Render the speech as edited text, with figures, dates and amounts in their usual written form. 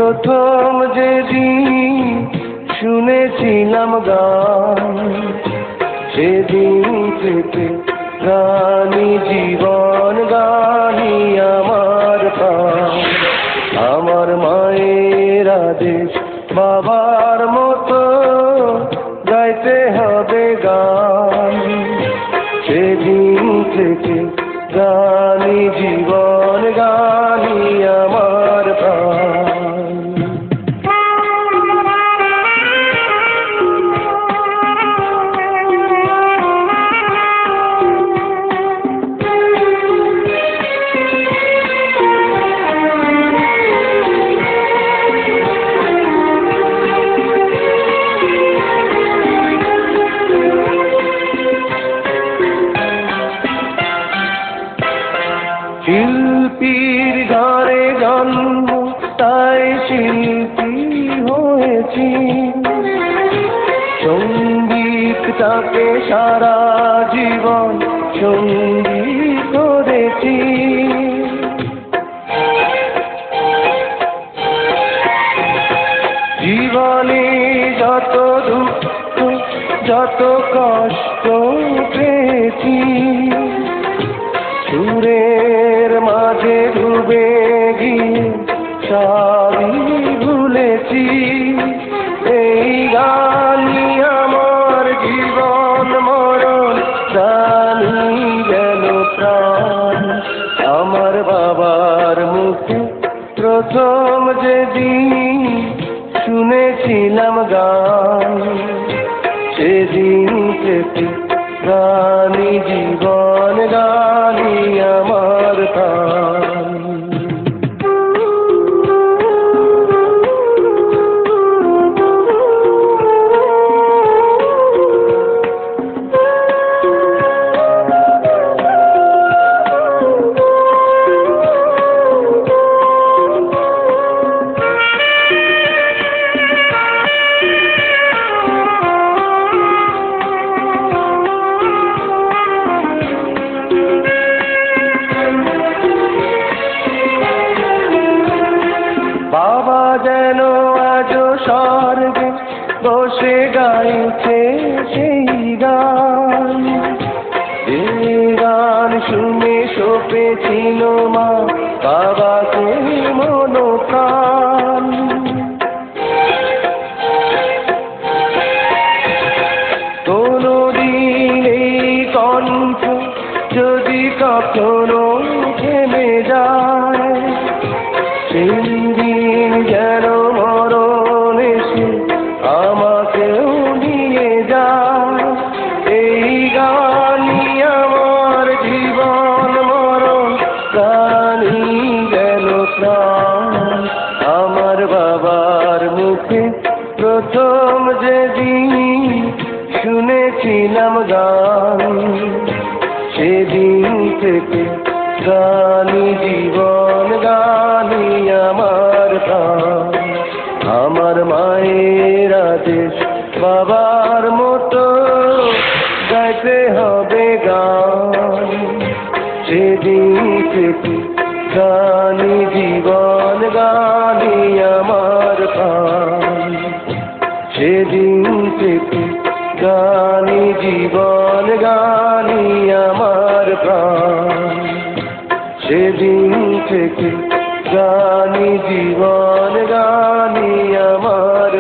প্রথম যেদিন শুনেছিলাম গান, সেদিন থেকে গানি জীবন, গানি আমার প্রাণ। আমার মায়ের আদেশ বাবার মতো গাইতে হবে গান, সেদিন থেকে গানি জীবন, গানি আমার প্রাণ। শিল্পীর ঘরে জন্ম, তাই শিল্পী হয়েছি। সঙ্গীতটাকে সারা জীবন সঙ্গীত করেছি। জীবনে যত দুঃখ, যত কষ্ট পেয়েছি, সুরের মাঝে ডুবে গিয়ে সবই ভুলেছি। এই গানই আমার জীবন মরণ, গানই যেন প্রাণ। আমার বাবার মুখে প্রথম যেদিন শুনেছিলাম গান, সেদিন থেকে গানি জীবন, গানি আমার প্রাণ। বাবা যেন আজ স্বর্গে বসে গাইছে সেই গান, এই গান শুনে সপেছিল মা বাবাকে মন প্রাণ। কোনদিন এই কণ্ঠ যদি কখনো থেমে যায়, সেই দিন যেন মরণ এসে আমাকেও নিয়ে যায়। এই গানই আমার জীবন মরণ, গানই যেন প্রাণ। আমার বাবার মুখে প্রথম যেদিন শুনেছিলাম গান, সেদিন থেকে গানি জীবন, গানি আমার প্রাণ। আমার মায়ের আদেশ বাবার মতো গাইতে হবে গান, সেদিন থেকে গানি জীবন, গানি আমার প্রাণ। সেদিন থেকে গানি জীবন, গানি আমার প্রাণ। সেদিন থেকে গানি জীবন, গানি আমার